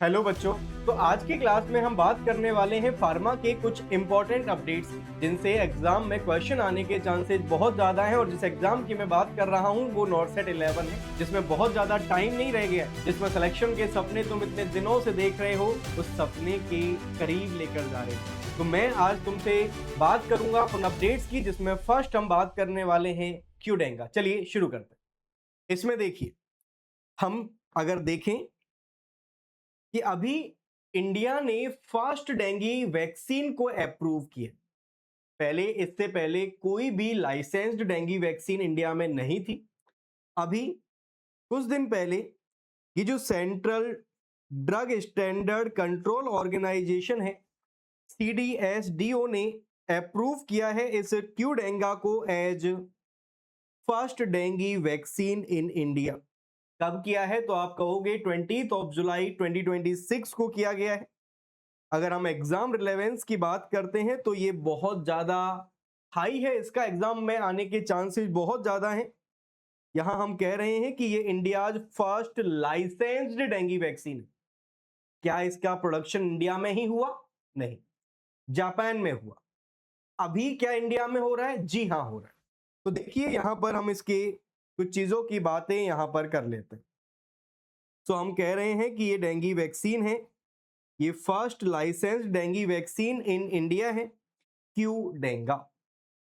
Hello बच्चों। तो आज की क्लास में हम बात करने वाले हैं फार्मा के कुछ इंपॉर्टेंट अपडेट्स जिनसे एग्जाम में क्वेश्चन आने के चांसेस बहुत ज्यादा हैं। और जिस एग्जाम की मैं बात कर रहा हूं वो नॉर्सेट 11 है, जिसमें बहुत ज्यादा टाइम नहीं रह गया, जिसमें सिलेक्शन के सपने तुम इतने दिनों से देख रहे हो उस सपने के करीब लेकर जा रहे हो। तो मैं आज तुमसे बात करूंगा उन अपडेट्स की, जिसमें फर्स्ट हम बात करने वाले हैं क्यूडेंगा। चलिए शुरू करते हैं। इसमें देखिए, हम अगर देखें कि अभी इंडिया ने फर्स्ट डेंगू वैक्सीन को अप्रूव किया। पहले, इससे पहले कोई भी लाइसेंस्ड डेंगू वैक्सीन इंडिया में नहीं थी। अभी कुछ दिन पहले ये जो central drug standard control organization है, CDSDO, ने अप्रूव किया है इस क्यूडेंगा को as first dengue vaccine in India. कब किया है तो आप कहोगे 20 जुलाई 2026 को किया गया है। अगर हम एग्जाम रिलेवेंस की बात करते हैं तो ये बहुत ज्यादा हाई है, इसका एग्जाम में आने के चांसेस बहुत ज्यादा हैं। यहां हम कह रहे हैं कि ये India's first licensed dengue vaccine है। क्या इसका प्रोडक्शन इंडिया में ही हुआ? नहीं, जापान में हुआ। अभी क्या इंडिया में हो रहा है? जी हाँ, हो रहा है। तो देखिए, यहां पर हम इसके कुछ चीजों की बातें यहां पर कर लेते हैं। तो हम कह रहे हैं कि ये डेंगू वैक्सीन है, ये first licensed dengue vaccine in India है, क्यूडेंगा,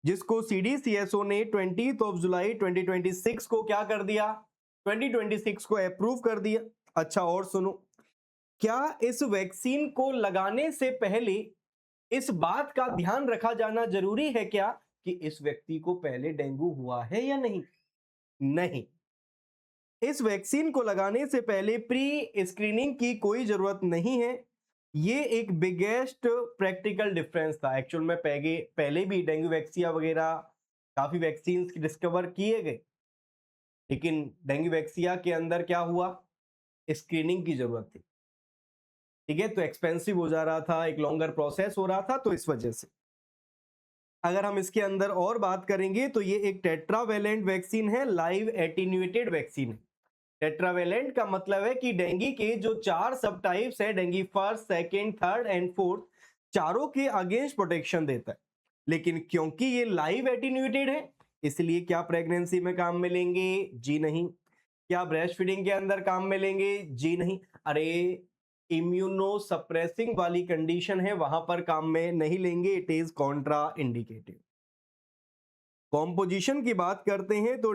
जिसको CDCSO ने 20 जुलाई 2026 को क्या कर दिया? 2026 को अप्रूव कर दिया। अच्छा, और सुनो, क्या इस वैक्सीन को लगाने से पहले इस बात का ध्यान रखा जाना जरूरी है क्या कि इस व्यक्ति को पहले डेंगू हुआ है या नहीं? नहीं, इस वैक्सीन को लगाने से पहले प्री स्क्रीनिंग की कोई जरूरत नहीं है। ये एक बिगेस्ट प्रैक्टिकल डिफरेंस था। एक्चुअल में पहले भी डेंगू वैक्सीन वगैरह काफी वैक्सीन डिस्कवर किए गए, लेकिन डेंगू वैक्सीन के अंदर क्या हुआ? स्क्रीनिंग की जरूरत थी। ठीक है, तो एक्सपेंसिव हो जा रहा था, एक लॉन्गर प्रोसेस हो रहा था, तो इस वजह से। अगर हम इसके अंदर और बात करेंगे तो ये एक टेट्रावेलेंट वैक्सीन है, लाइव एटीन्यूएटेड वैक्सीन है। टेट्रावेलेंट का मतलब है कि डेंगू के जो 4 सब टाइप्स है, dengue first, second, third and fourth, चारों के अगेंस्ट प्रोटेक्शन देता है। लेकिन क्योंकि ये लाइव एटीन्यूएटेड है, इसलिए क्या प्रेगनेंसी में काम में लेंगे? जी नहीं। क्या ब्रेस्ट फीडिंग के अंदर काम में लेंगे? जी नहीं। अरे, इम्यूनो सप्रेसिंग वाली कंडीशन है, वहां पर काम में नहीं लेंगे, it is Contra indicated. Composition की बात करते हैं तो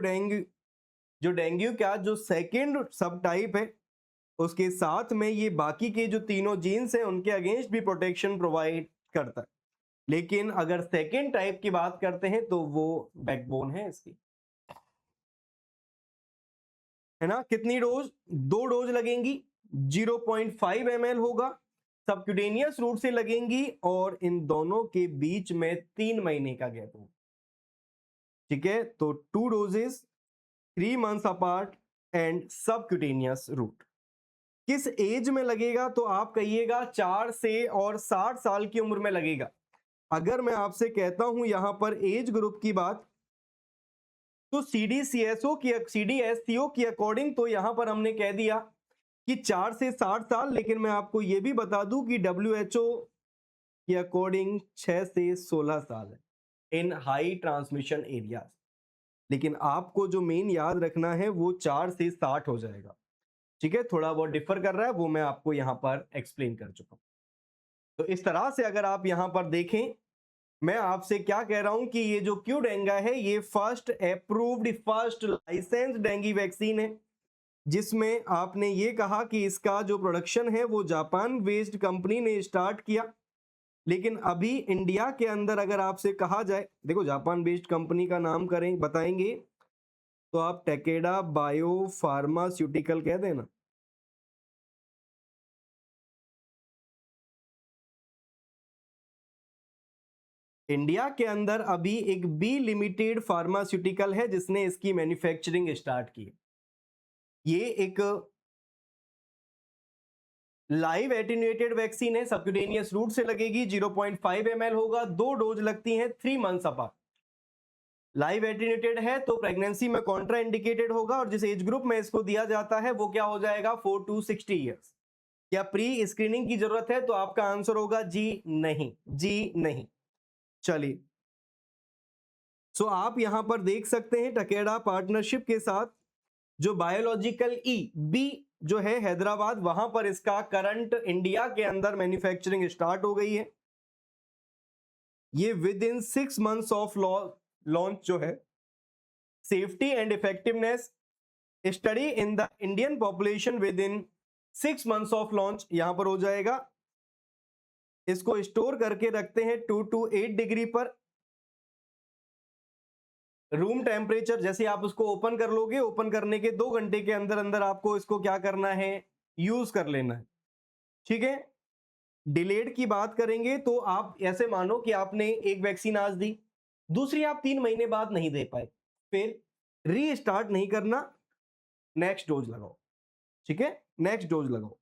डेंगू का जो सेकेंड सब टाइप है, उसके साथ में ये बाकी के जो तीनों जीन्स हैं उनके अगेंस्ट भी प्रोटेक्शन प्रोवाइड करता है। लेकिन अगर सेकेंड टाइप की बात करते हैं तो वो बैकबोन है इसकी, है ना। कितनी डोज? 2 डोज लगेंगी, 0.5 ml होगा, सबक्यूटेनियस रूट से लगेंगी, और इन दोनों के बीच में 3 महीने का गैप होगा। ठीक है, तो 2 doses 3 months apart and subcutaneous route. किस एज में लगेगा तो आप कहिएगा 4 से और 60 साल की उम्र में लगेगा। अगर मैं आपसे कहता हूं यहां पर एज ग्रुप की बात, तो CDSCO की अकॉर्डिंग तो यहां पर हमने कह दिया कि 4 से 60 साल, लेकिन मैं आपको यह भी बता दूं कि WHO के अकॉर्डिंग 6 से 16 साल है इन हाई ट्रांसमिशन एरियाज। लेकिन आपको जो मेन याद रखना है वो 4 से 60 हो जाएगा। ठीक है, थोड़ा बहुत डिफर कर रहा है, वो मैं आपको यहां पर एक्सप्लेन कर चुका हूं। तो इस तरह से अगर आप यहां पर देखें, मैं आपसे क्या कह रहा हूं कि ये जो क्यूडेंगा है ये first approved, first licence dengue vaccine है, जिसमें आपने ये कहा कि इसका जो प्रोडक्शन है वो जापान बेस्ड कंपनी ने स्टार्ट किया। लेकिन अभी इंडिया के अंदर अगर आपसे कहा जाए, देखो जापान बेस्ड कंपनी का नाम करें बताएंगे तो आप टेकेडा बायो फार्मास्यूटिकल कह देना। इंडिया के अंदर अभी एक बी लिमिटेड फार्मास्यूटिकल है जिसने इसकी मैन्युफैक्चरिंग स्टार्ट की। ये एक लाइव एटीन्यूएटेड वैक्सीन है, सबक्यूटेनियस रूट से लगेगी, 0.5 ml होगा, 2 डोज लगती हैं 3 मंथ्स अपार्ट। लाइव एटीन्यूएटेड है तो प्रेगनेंसी में कॉन्ट्रा इंडिकेटेड होगा, और जिस एज ग्रुप में इसको दिया जाता है वो क्या हो जाएगा? 4 to 60 ईयर्स। क्या प्री स्क्रीनिंग की जरूरत है? तो आपका आंसर होगा जी नहीं, जी नहीं। चलिए, सो आप यहां पर देख सकते हैं टकेडा पार्टनरशिप के साथ जो बायोलॉजिकल ई बी जो है हैदराबाद, वहां पर इसका करंट इंडिया के अंदर मैन्युफैक्चरिंग स्टार्ट हो गई है। ये with in 6 months of launch जो है, safety and effectiveness study in the Indian population with in 6 months of launch यहां पर हो जाएगा। इसको स्टोर करके रखते हैं 2 to 8 डिग्री पर। रूम टेम्परेचर, जैसे आप उसको ओपन कर लोगे, ओपन करने के 2 घंटे के अंदर अंदर आपको इसको क्या करना है, यूज कर लेना है। ठीक है। डिलेड की बात करेंगे तो आप ऐसे मानो कि आपने एक वैक्सीन आज दी, दूसरी आप 3 महीने बाद नहीं दे पाए, फिर रीस्टार्ट नहीं करना, नेक्स्ट डोज लगाओ। ठीक है, नेक्स्ट डोज लगाओ।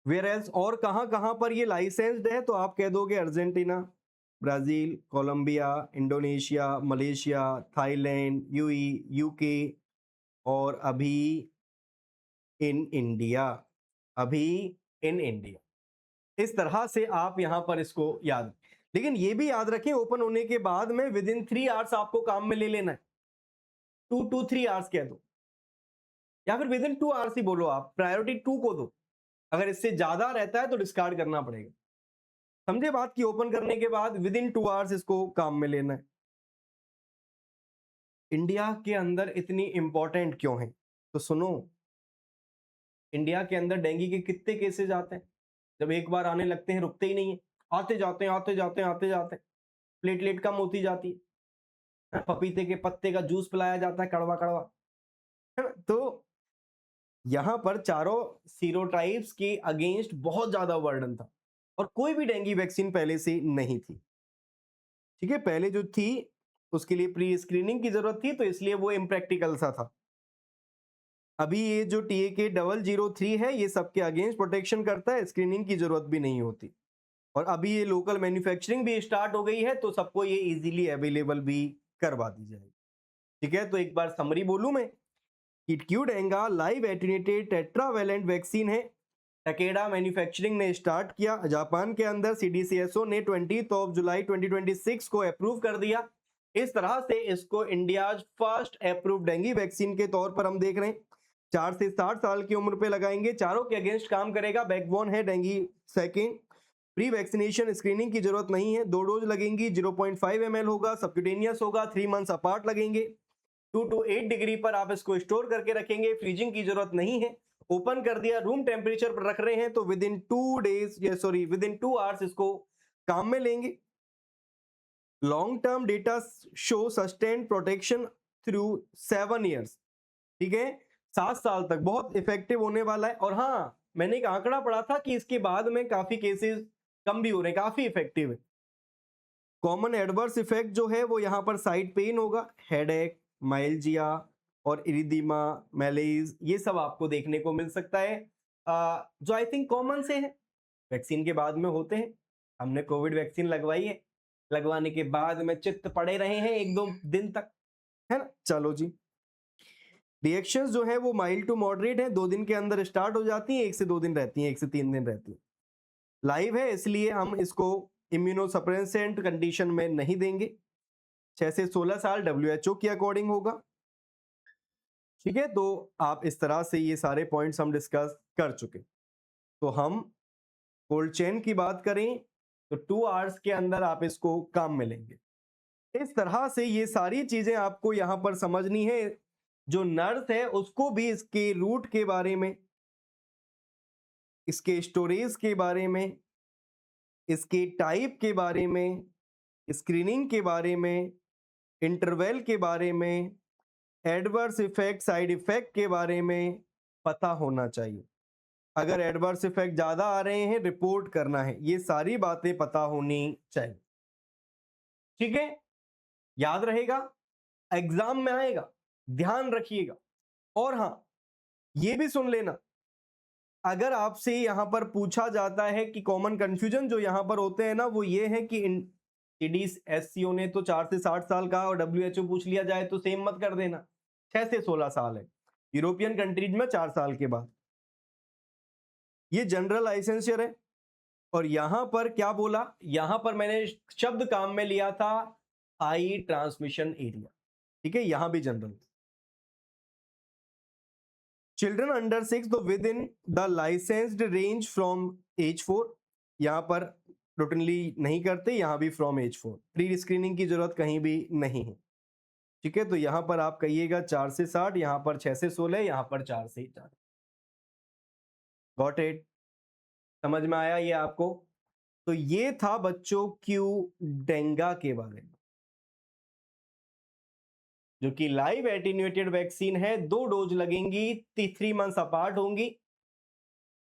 वेयर एल्स और कहां कहां पर ये लाइसेंस्ड है? तो आप कह दोगे Argentina, Brazil, Colombia, Indonesia, Malaysia, Thailand, UAE, UK और अभी इन इंडिया, अभी इन इंडिया। इस तरह से आप यहां पर इसको याद, लेकिन ये भी याद रखें ओपन होने के बाद में विद इन 3 आवर्स आपको काम में ले लेना है। 2 to 3 आवर्स कह दो, या फिर विद इन 2 आवर्स ही बोलो, आप प्रायोरिटी 2 को दो। अगर इससे ज्यादा रहता है तो डिस्कार्ड करना पड़ेगा। समझे बात की? ओपन करने के बाद विद इन 2 आवर्स इसको काम में लेना है। इंडिया के अंदर इतनी इंपॉर्टेंट क्यों है? तो सुनो, इंडिया के अंदर डेंगू के कितने केसेस आते हैं? जब एक बार आने लगते हैं रुकते ही नहीं है, आते जाते हैं आते जाते हैं आते जाते हैं, प्लेटलेट कम होती जाती है, पपीते के पत्ते का जूस पिलाया जाता है कड़वा कड़वा, है ना? तो यहां पर चारों सीरोटाइप्स के अगेंस्ट बहुत ज्यादा वर्डन था और कोई भी डेंगू वैक्सीन पहले से नहीं थी। ठीक है, पहले जो थी उसके लिए प्री स्क्रीनिंग की जरूरत थी, तो इसलिए वो इम्प्रैक्टिकल सा था। अभी ये जो TAK003 है, ये सबके अगेंस्ट प्रोटेक्शन करता है, स्क्रीनिंग की जरूरत भी नहीं होती। और अभी ये लोकल मैन्युफैक्चरिंग भी स्टार्ट हो गई है, तो सबको ये इजीली अवेलेबल भी करवा दी जाएगी। ठीक है, तो एक बार समरी बोलूं मैं कि क्यूडेंगा लाइव एटेन्यूएटेड टेट्रावैलेंट वैक्सीन है, टकेडा मैन्युफैक्चरिंग ने स्टार्ट किया जापान के अंदर। CDCSO ने 20 जुलाई 2026 को अप्रूव कर दिया। इस तरह से इसको India first approve dengue vaccine के तौर पर हम देख रहे हैं। 4 से 60 साल की उम्र पे लगाएंगे, चारों के अगेंस्ट काम करेगा। बैकबोन है dengue second. Pre vaccination screening की जरूरत नहीं है, 2 डोज लगेंगी, 0.5 ml होगा, सबक्यूटेनियस होगा, 3 मंथ्स अपार्ट लगेंगे। 2 to 8 डिग्री पर आप इसको स्टोर करके रखेंगे, फ्रीजिंग की जरूरत नहीं है। ओपन कर दिया, रूम टेम्परेचर पर रख रहे हैं, तो विद इन 2 आवर्स इसको काम में लेंगे। Long term data show sustained protection through 7 years. ठीक है, 7 साल तक बहुत इफेक्टिव होने वाला है। और हाँ, मैंने एक आंकड़ा पढ़ा था कि इसके बाद में काफी केसेस कम भी हो रहे हैं, काफी इफेक्टिव है। कॉमन एडवर्स इफेक्ट जो है वो यहाँ पर साइड पेन होगा, हेडेक, माइल्जिया और इरिदीमा, मैलेज, ये सब आपको देखने को मिल सकता है, जो आई थिंक कॉमन से है, वैक्सीन के बाद में होते हैं। हमने कोविड वैक्सीन लगवाई है, लगवाने के बाद में चित्त पड़े रहे हैं 1-2 दिन तक, है ना? चलो जी, रिएक्शंस जो है वो माइल्ड टू मॉडरेट है, 2 दिन के अंदर स्टार्ट हो जाती हैं, 1 से 2 दिन रहती हैं, 1 से 3 दिन रहती है। लाइव है इसलिए हम इसको इम्यूनोसप्रेसेंट कंडीशन में नहीं देंगे। 6 से 16 साल WHO के अकॉर्डिंग होगा। ठीक है, तो आप इस तरह से ये सारे पॉइंट्स हम डिस्कस कर चुके। तो हम कोल्ड चेन की बात करें तो 2 आवर्स के अंदर आप इसको काम में लेंगे। इस तरह से ये सारी चीजें आपको यहां पर समझनी है। जो नर्स है उसको भी इसके रूट के बारे में, इसके स्टोरेज के बारे में, इसके टाइप के बारे में, स्क्रीनिंग के बारे में, इंटरवल के बारे में, एडवर्स इफेक्ट, साइड इफेक्ट के बारे में पता होना चाहिए। अगर एडवर्स इफेक्ट ज्यादा आ रहे हैं, रिपोर्ट करना है, ये सारी बातें पता होनी चाहिए। ठीक है, याद रहेगा, एग्जाम में आएगा, ध्यान रखिएगा। और हां, ये भी सुन लेना, अगर आपसे यहां पर पूछा जाता है कि कॉमन कंफ्यूजन जो यहां पर होते हैं ना, वो ये है कि CDSCO ने तो 4 से 60 साल कहा और WHO पूछ लिया जाए तो सेम मत कर देना, 6 से 16 साल है। यूरोपियन कंट्रीज में 4 साल के बाद। ये जनरल लाइसेंसियर है। और यहां पर क्या बोला, यहां पर मैंने शब्द काम में लिया था हाई ट्रांसमिशन एरिया, ठीक है, यहां भी जनरल। चिल्ड्रन अंडर 6 तो within the licensed range from age 4, यहां पर रूटीनली नहीं करते, यहां भी फ्रॉम एज 4, प्री स्क्रीनिंग की जरूरत कहीं भी नहीं है, ठीक है। तो यहां पर आप कहिएगा 4 से 60, यहां पर 6 से 16, यहां पर 4 से 4। Got it? समझ में आया ये आपको? तो ये था बच्चों क्यू डेंगा के बारे में, जो कि लाइव एटीन्यूएटेड वैक्सीन है, 2 डोज लगेंगी, 3 मंथ्स अपार्ट होंगी,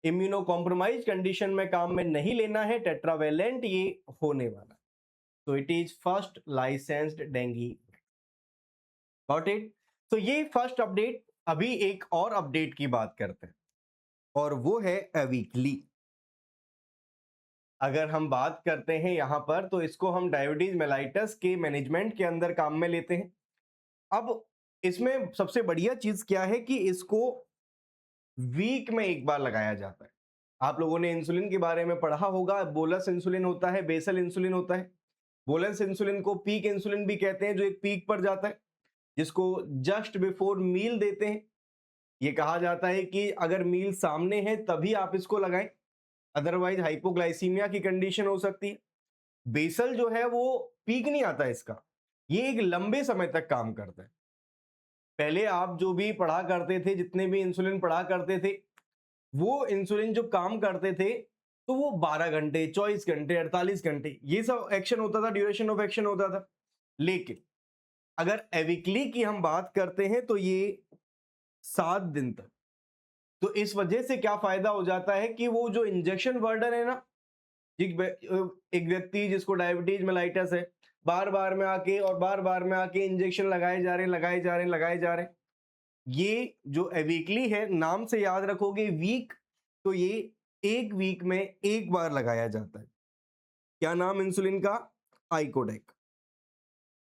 इम्यूनो कॉम्प्रोमाइज कंडीशन में काम में नहीं लेना है, टेट्रावेलेंट ये होने वाला, तो it is first licensed dinghy. Got it? तो ये फर्स्ट अपडेट। अभी एक और अपडेट की बात करते हैं, और वो है एविकली। अगर हम बात करते हैं यहां पर, तो इसको हम डायबिटीज मेलाइटस के मैनेजमेंट के अंदर काम में लेते हैं। अब इसमें सबसे बढ़िया चीज क्या है कि इसको वीक में एक बार लगाया जाता है। आप लोगों ने इंसुलिन के बारे में पढ़ा होगा, बोलस इंसुलिन होता है, बेसल इंसुलिन होता है। बोलस इंसुलिन को पीक इंसुलिन भी कहते हैं, जो एक पीक पर जाता है, जिसको जस्ट बिफोर मील देते हैं। ये कहा जाता है कि अगर मील सामने है तभी आप इसको लगाएं, अदरवाइज हाइपोग्लाइसीमिया की कंडीशन हो सकती है। बेसल जो है वो पीक नहीं आता इसका, ये एक लंबे समय तक काम करता है। पहले आप जो भी पढ़ा करते थे, जितने भी इंसुलिन पढ़ा करते थे, वो इंसुलिन जो काम करते थे तो वो 12 घंटे, 24 घंटे, 48 घंटे ये सब एक्शन होता था, ड्यूरेशन ऑफ एक्शन होता था। लेकिन अगर एविक्ली की हम बात करते हैं तो ये 7 दिन तक। तो इस वजह से क्या फायदा हो जाता है कि वो जो इंजेक्शन बर्डन है ना, एक व्यक्ति जिसको डायबिटीज मेलाइटस है, बार बार में आके और बार बार में आके इंजेक्शन लगाए जा रहे हैं, लगाए जा रहे हैं, लगाए जा रहे हैं। ये जो एविकली है, नाम से याद रखोगे वीक, तो ये एक वीक में एक बार लगाया जाता है। क्या नाम इंसुलिन का? आइकोडेक,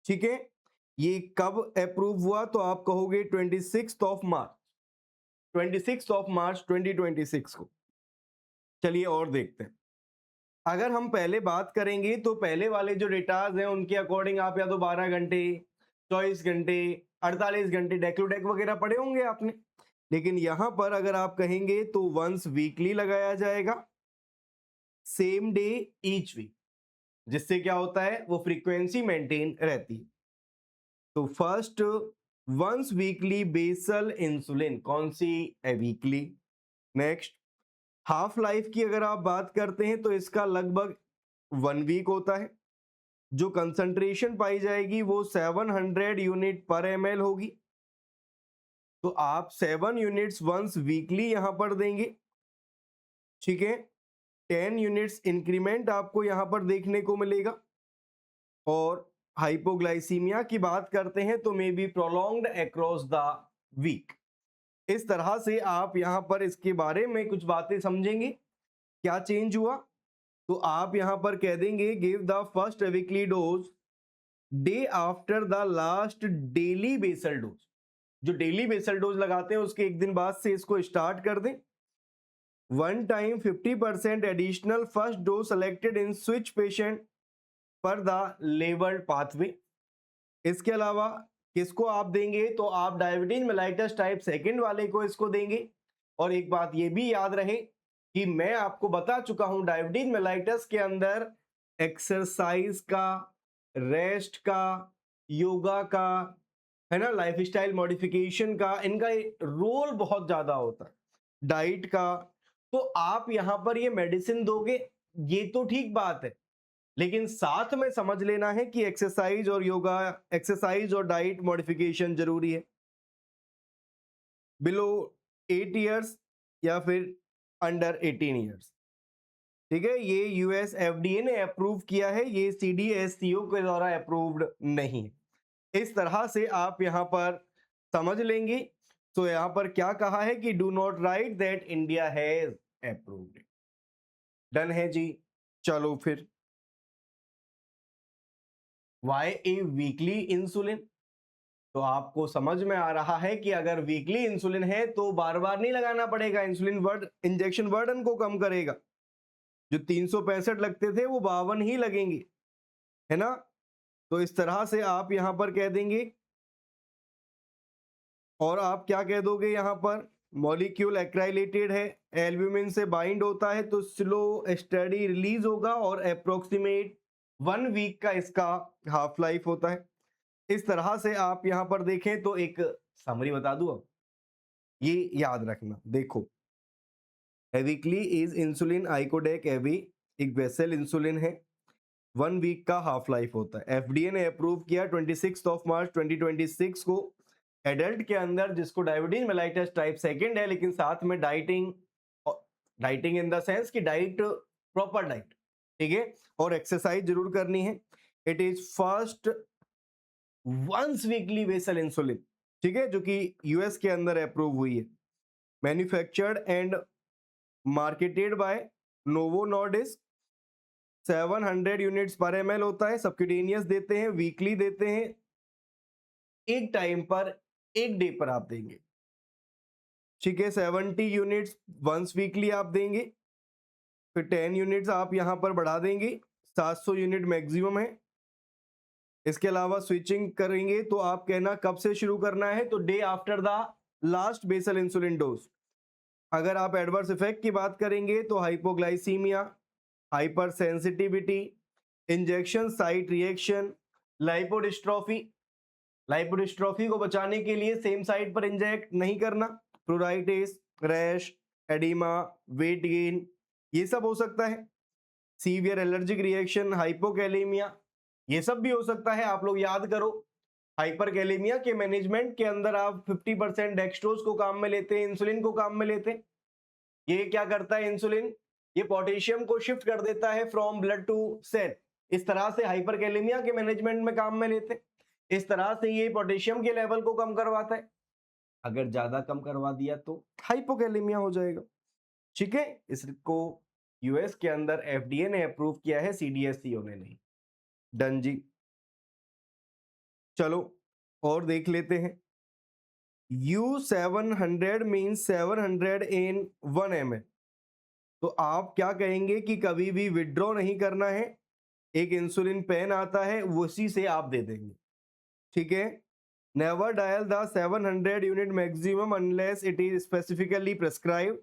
ठीक है। ये कब अप्रूव हुआ? तो आप कहोगे 26 ऑफ मार्च, 26 ऑफ मार्च 2026 को। चलिए और देखते हैं। अगर हम पहले बात करेंगे तो पहले वाले जो डेटाज हैं उनके अकॉर्डिंग आप या तो 12 घंटे, 24 घंटे, 48 घंटे डेक्लोडेक वगैरह पढ़े होंगे आपने। लेकिन यहां पर अगर आप कहेंगे तो वंस वीकली लगाया जाएगा, सेम डे ईच वीक, जिससे क्या होता है, वो फ्रीक्वेंसी मेंटेन रहती है। तो first once weekly basal insulin, कौन सी? वीकली। नेक्स्ट, हाफ लाइफ की अगर आप बात करते हैं तो इसका लगभग 1 वीक होता है। जो कंसंट्रेशन पाई जाएगी वो 700 यूनिट पर ml होगी। तो आप 7 यूनिट्स वंस वीकली यहां पर देंगे, ठीक है। 10 यूनिट्स इंक्रीमेंट आपको यहां पर देखने को मिलेगा। और हाइपोग्लाइसीमिया की बात करते हैं तो may be prolonged across the week. इस तरह से आप यहां पर इसके बारे में कुछ बातें समझेंगे, क्या चेंज हुआ। तो आप यहां पर कह देंगे give the first weekly dose day after the last daily basal dose. जो डेली बेसल डोज लगाते हैं उसके एक दिन बाद से इसको स्टार्ट कर दें। One time 50% additional first dose selected in switch patient पर द लेबल्ड पाथवे। इसके अलावा किसको आप देंगे? तो आप डायबिटीज मेलाइटस टाइप सेकंड वाले को इसको देंगे। और एक बात ये भी याद रहे कि मैं आपको बता चुका हूं डायबिटीज मेलाइटस के अंदर एक्सरसाइज का, रेस्ट का, योगा का, है ना, लाइफस्टाइल मॉडिफिकेशन का, इनका रोल बहुत ज्यादा होता है, डाइट का। तो आप यहां पर ये मेडिसिन दोगे, ये तो ठीक बात है, लेकिन साथ में समझ लेना है कि एक्सरसाइज और योगा, एक्सरसाइज और डाइट मॉडिफिकेशन जरूरी है। बिलो 8 इयर्स या फिर अंडर 18 इयर्स, ठीक है। ये यूएस एफडीए ने अप्रूव किया है, ये सीडीएससीओ के द्वारा अप्रूव्ड नहीं है। इस तरह से आप यहां पर समझ लेंगे। तो यहां पर क्या कहा है कि do not right that India has approved. Done है जी। चलो फिर, व्हाई ए वीकली इंसुलिन? तो आपको समझ में आ रहा है कि अगर वीकली इंसुलिन है तो बार बार नहीं लगाना पड़ेगा, इंसुलिन इंजेक्शन बर्डन को कम करेगा। जो 365 लगते थे वो 52 ही लगेंगे, है ना। तो इस तरह से आप यहां पर कह देंगे, और आप क्या कह दोगे यहां पर, मॉलिक्यूल एक्राइलेटेड है, एल्ब्यूमिन से बाइंड होता है तो स्लो स्टडी रिलीज होगा और अप्रोक्सीमेट 1 वीक का इसका हाफ लाइफ होता है। इस तरह से आप यहां पर देखें तो एक समरी बता दूं, अब ये याद रखना। देखो, एविक्ली इज इंसुलिन आइकोडेक एवी, एक बेसल इंसुलिन है, 1 वीक का हाफ लाइफ होता है। एफडीए ने अप्रूव किया 26 मार्च 2026 को एडल्ट के अंदर, जिसको डायबिटीज मेलाइटस टाइप 2 है, लेकिन साथ में dieting, dieting in the sense कि डाइट, प्रॉपर डाइट, ठीक है, और एक्सरसाइज जरूर करनी है। It is first once weekly basal insulin, ठीक है, जो कि यूएस के अंदर अप्रूव हुई है। Manufactured and marketed bye novo Nordisk, 700 units पर ml होता है, सबक्यूटेनियस देते हैं, वीकली देते हैं, एक टाइम पर, एक डे पर आप देंगे, ठीक है। 70 यूनिट्स वंस वीकली आप देंगे, फिर 10 यूनिट्स आप यहां पर बढ़ा देंगे, 700 यूनिट मैक्सिमम है। इसके अलावा स्विचिंग करेंगे तो आप कहना कब से शुरू करना है, तो day after the last basal insulin dose. अगर आप एडवर्स इफेक्ट की बात करेंगे तो hypoglycaemia, hyper sensitivity, injection site reaction, lipodystrophy, lipodystrophy को बचाने के लिए सेम साइट पर इंजेक्ट नहीं करना, प्लूराइटिस, रैश, एडिमा, वेट गेन, ये सब हो सकता है। सीवियर एलर्जिक रिएक्शन, हाइपोकैलेमिया, ये सब भी हो सकता है। आप लोग याद करो, हाइपरकैलेमिया के मैनेजमेंट के अंदर आप 50% डेक्सट्रोज को काम में लेते हैं, इंसुलिन को काम में लेते हैं। ये क्या करता है इंसुलिन, ये पोटेशियम को शिफ्ट कर देता है फ्रॉम ब्लड टू सेल, इस तरह से हाइपरकैलेमिया के मैनेजमेंट में काम में लेते हैं। इस तरह से ये पोटेशियम के लेवल को कम करवाता है, अगर ज्यादा कम करवा दिया तो हाइपोकैलेमिया हो जाएगा, ठीक है। इसको यूएस के अंदर एफडीए ने अप्रूव किया है, सीडीएससीओ ने नहीं। डन जी। चलो और देख लेते हैं। U700 मीन्स 700 इन 1 ml, तो आप क्या कहेंगे कि कभी भी विड्रॉ नहीं करना है, एक इंसुलिन पेन आता है उसी से आप दे देंगे, ठीक है। Never dial the 700 unit maximum unless it is specifically prescribe,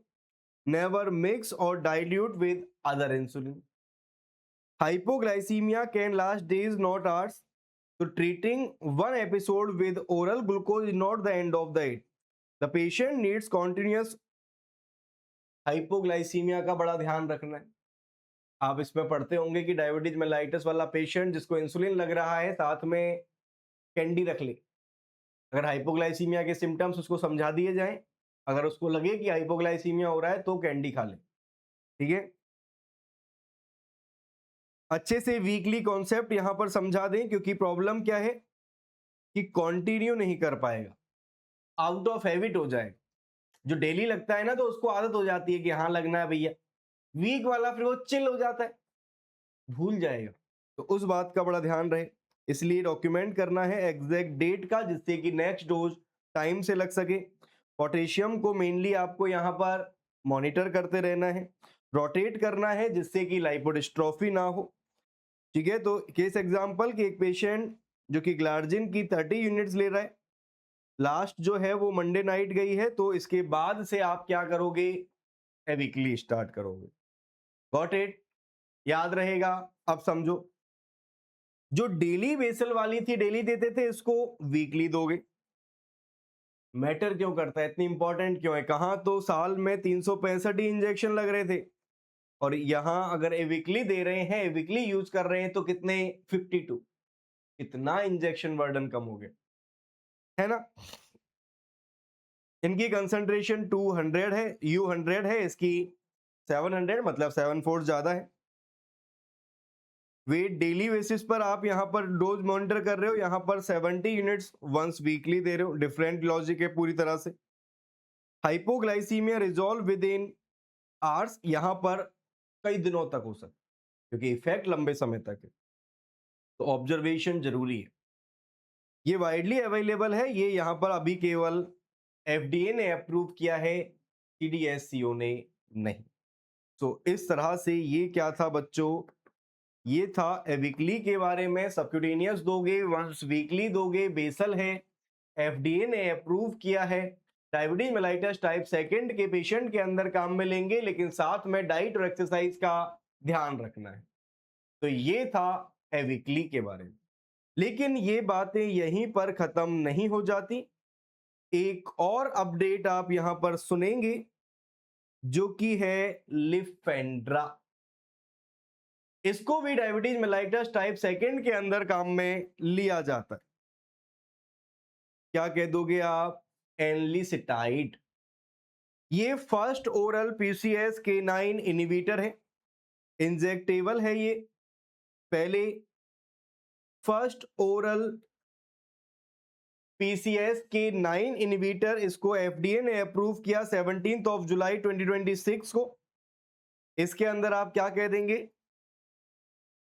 never mix और dilute with other insulin. Hypoglycaemia can last days not hours, so treating one episode with oral glucose is not the end of the it, the patient needs continuous। Hypoglycaemia का बड़ा ध्यान रखना है। आप इसमें पढ़ते होंगे कि डायबिटीज मेलाइटस वाला पेशेंट जिसको इंसुलिन लग रहा है, साथ में कैंडी रख ले। अगर हाइपोग्लाइसीमिया के सिम्टम्स उसको समझा दिए जाएं, अगर उसको लगे कि हाइपोग्लाइसीमिया हो रहा है तो कैंडी खा ले, ठीक है। अच्छे से वीकली कॉन्सेप्ट यहां पर समझा दें, क्योंकि प्रॉब्लम क्या है कि कंटिन्यू नहीं कर पाएगा, आउट ऑफ हैबिट हो जाएगा। जो डेली लगता है ना तो उसको आदत हो जाती है कि हाँ लगना है भैया, वीक वाला फिर वो चिल हो जाता है, भूल जाएगा। तो उस बात का बड़ा ध्यान रहे, इसलिए डॉक्यूमेंट करना है एग्जैक्ट डेट का, जिससे कि नेक्स्ट डोज टाइम से लग सके। पोटेशियम को मेनली आपको यहाँ पर मॉनिटर करते रहना है, रोटेट करना है जिससे कि लाइपोडिस्ट्रोफी ना हो, ठीक है। तो केस एग्जांपल कि एक पेशेंट जो कि ग्लार्जिन की 30 यूनिट्स ले रहा है, लास्ट जो है वो मंडे नाइट गई है, तो इसके बाद से आप क्या करोगे, वीकली स्टार्ट करोगे। गॉट इट, याद रहेगा। अब समझो, जो डेली बेसल वाली थी, डेली देते थे, इसको वीकली दोगे। मैटर क्यों करता है, इतनी इंपॉर्टेंट क्यों है, कहां तो साल में 365 ही इंजेक्शन लग रहे थे, और यहां अगर वीकली दे रहे हैं, वीकली यूज कर रहे हैं, तो कितने, 52, इतना इंजेक्शन बर्डन कम हो गया, है ना। इनकी कंसंट्रेशन 200 है, U100 है, इसकी 700, मतलब 7 फोल्ड ज्यादा है। वेट डेली बेसिस पर आप यहां पर डोज मॉनिटर कर रहे हो, यहां पर 70 यूनिट्स वंस वीकली दे रहे हो, डिफरेंट लॉजिक है पूरी तरह से। Hypoglycaemia resolve with in hours, यहां पर कई दिनों तक हो सकता है क्योंकि इफेक्ट लंबे समय तक है, तो ऑब्जर्वेशन जरूरी है। ये वाइडली अवेलेबल है, ये यहाँ पर अभी केवल एफडीए ने अप्रूव किया है, सीडीएससीओ ने नहीं। तो इस तरह से ये क्या था बच्चों, ये था एविकली के बारे में। सबक्यूटेनियस दोगे, वंस वीकली दोगे, बेसल है, एफडीए ने अप्रूव किया है। डायबिटीज मेलाइटस टाइप सेकंड के पेशेंट के अंदर काम में लेंगे, लेकिन साथ में डाइट और एक्सरसाइज का ध्यान रखना है। तो ये था एविकली के बारे में। लेकिन ये बातें यहीं पर खत्म नहीं हो जाती, एक और अपडेट आप यहां पर सुनेंगे जो कि है लिफेंड्रा। इसको भी डायबिटीज मेलाइटस टाइप सेकंड के अंदर काम में लिया जाता है। क्या कह दोगे आप? एनलिसिटाइड। ये फर्स्ट ओरल पीसीएस के 9 इनिबिटर है, इंजेक्टेबल है। ये पहले फर्स्ट ओरल पीसीएस के 9 इनिबिटर, इसको एफडीए ने अप्रूव किया 17 जुलाई 2026 को। इसके अंदर आप क्या कह देंगे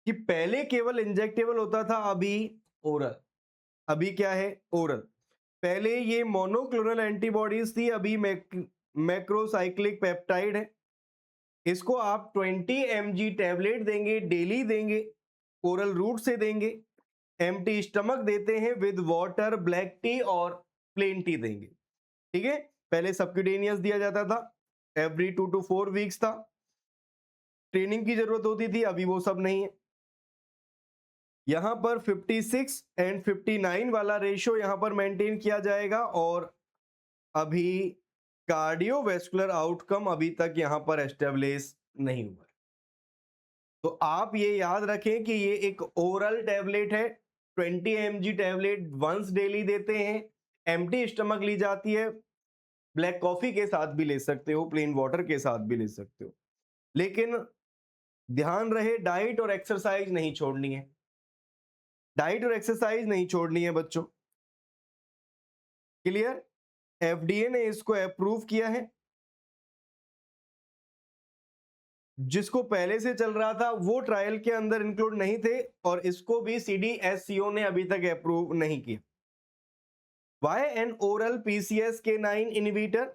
कि पहले केवल इंजेक्टेबल होता था, अभी ओरल। अभी क्या है? ओरल। पहले ये मोनोक्लोनल एंटीबॉडीज थी, अभी मैक्रोसाइक्लिक पेप्टाइड है। इसको आप 20 mg टैबलेट देंगे, डेली देंगे, ओरल रूट से देंगे, एम्प्टी स्टमक देते हैं विद वाटर, ब्लैक टी और प्लेन टी देंगे। ठीक है, पहले सबक्यूटेनियस दिया जाता था, एवरी 2 to 4 वीक्स था, ट्रेनिंग की जरूरत होती थी, अभी वो सब नहीं है। यहां पर 56 एंड 59 वाला रेशियो यहां पर मेंटेन किया जाएगा, और अभी कार्डियोवैस्कुलर आउटकम अभी तक यहां पर एस्टेब्लिश नहीं हुआ। तो आप ये याद रखें कि ये एक ओरल टैबलेट है, 20 mg टैबलेट वंस डेली देते हैं, एम्प्टी स्टमक ली जाती है, ब्लैक कॉफी के साथ भी ले सकते हो, प्लेन वाटर के साथ भी ले सकते हो। लेकिन ध्यान रहे, डाइट और एक्सरसाइज नहीं छोड़नी है, डाइट और एक्सरसाइज नहीं छोड़नी है बच्चों। क्लियर? एफडीए ने इसको अप्रूव किया है। जिसको पहले से चल रहा था वो ट्रायल के अंदर इंक्लूड नहीं थे, और इसको भी सीडीएससीओ ने अभी तक अप्रूव नहीं किया। Why an oral PCSK9 inhibitor?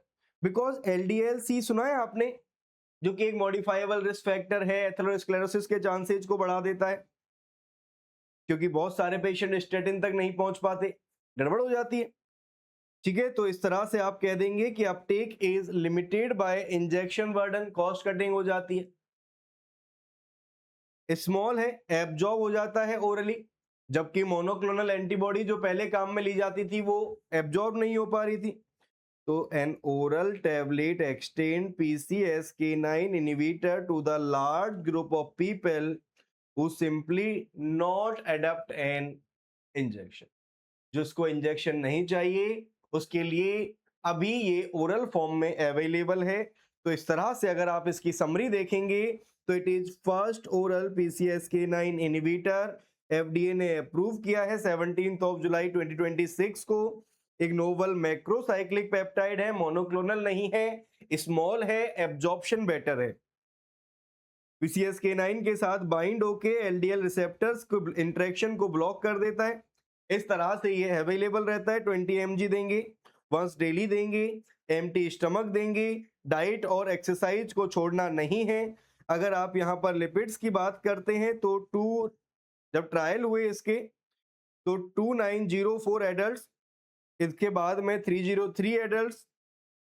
Because LDL-C सुना है आपने, जो कि एक मॉडिफाइबल रिस्क फैक्टर है, एथेरोस्क्लेरोसिस के चांसेज को बढ़ा देता है, क्योंकि बहुत सारे पेशेंट स्टेटिन तक नहीं पहुंच पाते, गड़बड़ हो जाती है। ठीक है, तो इस तरह से आप कह देंगे कि Uptake is limited by injection burden, cost cutting हो जाती है। स्मॉल है, एब्जॉर्ब हो जाता है ओरली, जबकि मोनोक्लोनल एंटीबॉडी जो पहले काम में ली जाती थी वो एब्जॉर्ब नहीं हो पा रही थी। तो an oral tablet extend PCSK9 inhibitor to the large group of people who simply not adopt an injection. जिसको इंजेक्शन नहीं चाहिए उसके लिए अभी ये ओरल फॉर्म में अवेलेबल है। तो इस तरह से अगर आप इसकी समरी देखेंगे तो it is first oral PCSK9 inhibitor, FDA ने अप्रूव किया है 17 जुलाई 2026 को। एक नोवल मैक्रोसाइक्लिक पेप्टाइड है, मोनोक्लोनल नहीं है, स्मॉल है, एब्जॉर्प्शन बेटर है, PCSK9 के साथ बाइंड होके LDL रिसेप्टर्स को इंटरेक्शन को ब्लॉक कर देता है। इस तरह से ये अवेलेबल रहता है। 20 mg देंगे, वंस डेली देंगे, एम्प्टी स्टमक देंगे, डाइट और एक्सरसाइज को छोड़ना नहीं है। अगर आप यहाँ पर लिपिड्स की बात करते हैं तो जब ट्रायल हुए इसके तो 2904 एडल्ट्स, इसके बाद में 303 एडल्ट्स।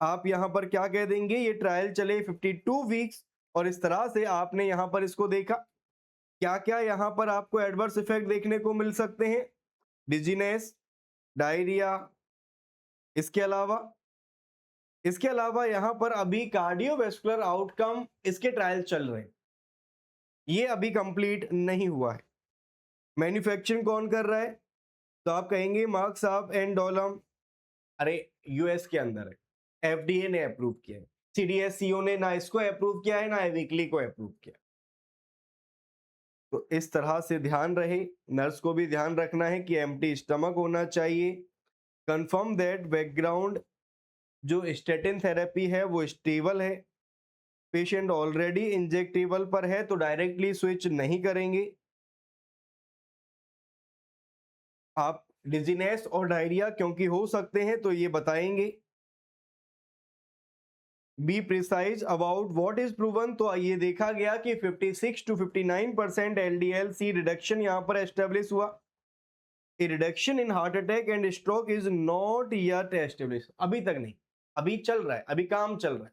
आप यहाँ पर क्या कह देंगे, ये ट्रायल चले 52 वीक्स, और इस तरह से आपने यहाँ पर इसको देखा। क्या क्या यहाँ पर आपको एडवर्स इफेक्ट देखने को मिल सकते हैं? डिजीनेस, डायरिया, इसके अलावा यहाँ पर अभी कार्डियोवैस्कुलर आउटकम इसके ट्रायल चल रहे हैं, ये अभी कंप्लीट नहीं हुआ है। मैन्युफैक्चरिंग कौन कर रहा है? तो आप कहेंगे मार्क साहब एंड डोलम, अरे यूएस के अंदर है, एफडीए ने अप्रूव किया है, सीडीएससीओ ने ना इसको अप्रूव किया है ना वीकली को अप्रूव किया। तो इस तरह से ध्यान रहे, नर्स को भी ध्यान रखना है कि एम्प्टी स्टमक होना चाहिए। कंफर्म दैट बैकग्राउंड जो स्टेटिन थेरेपी है वो स्टेबल है, पेशेंट ऑलरेडी इंजेक्टेबल पर है तो डायरेक्टली स्विच नहीं करेंगे। आप डिजीनेस और डायरिया क्योंकि हो सकते हैं, तो ये बताएंगे। Be precise about what is proven, तो ये देखा गया कि 56 to 59% LDL-C रिडक्शन यहां पर एस्टेब्लिश हुआ। A reduction in heart attack and stroke is not yet establish, अभी तक नहीं, अभी चल रहा है, अभी काम चल रहा है,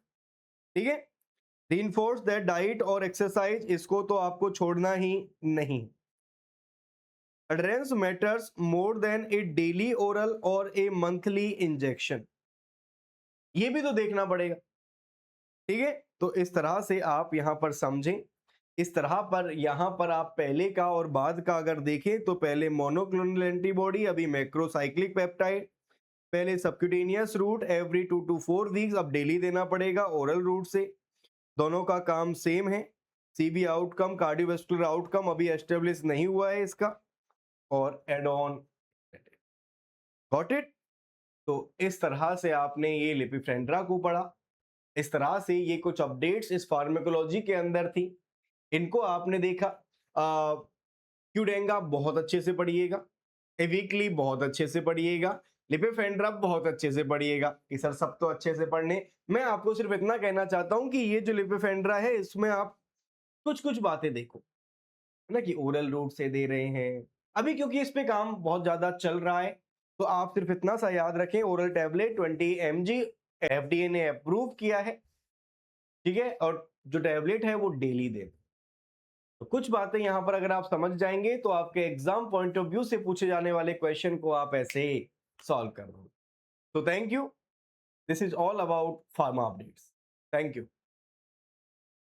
ठीक है। रीइंफोर्स दैट डाइट और एक्सरसाइज, इसको तो आपको छोड़ना ही नहीं। अडरेंस मैटर्स मोर देन ए डेली ओरल और ए मंथली इंजेक्शन, ये भी तो देखना पड़ेगा, ठीक है। तो इस तरह से आप यहां पर समझें, इस तरह पर यहां पर आप पहले का और बाद का अगर देखें तो पहले मोनोक्लोनल एंटीबॉडी, अभी मैक्रोसाइक्लिक पेप्टाइड, पहले subcutaneous route every 2 to 4 weeks, अब डेली देना पड़ेगा ओरल रूट से, दोनों का काम सेम है। सीबी आउटकम, कार्डियोवास्कुलर आउटकम अभी एस्टेब्लिश नहीं हुआ है इसका, और एड ऑन, गॉट इट। तो इस तरह से आपने ये लिपिफ्रेंड्रा को पढ़ा, इस तरह से ये कुछ अपडेट्स इस फार्माकोलॉजी के अंदर थी, इनको आपने देखा। क्यूडेंगा बहुत अच्छे से पढ़िएगा, एविकली बहुत अच्छे से पढ़िएगा, लिपिफेंड्रा बहुत अच्छे से पढ़िएगा कि सर सब तो अच्छे से पढ़ने। मैं आपको सिर्फ इतना कहना चाहता हूं कि ये जो लिपिफेंड्रा है इसमें आप कुछ कुछ बातें देखो, है ना, कि ओरल रूट से दे रहे हैं अभी, क्योंकि इस पे काम बहुत ज्यादा चल रहा है। तो आप सिर्फ इतना सा याद रखें, ओरल टैबलेट 20 mg FDA ने अप्रूव किया है, ठीक है, और जो टैबलेट है वो डेली दे। तो कुछ बातें यहां पर अगर आप समझ जाएंगे तो आपके एग्जाम पॉइंट ऑफ व्यू से पूछे जाने वाले क्वेश्चन को आप ऐसे सॉल्व कर दोगे। तो thank you, this is all about pharma updates, thank you.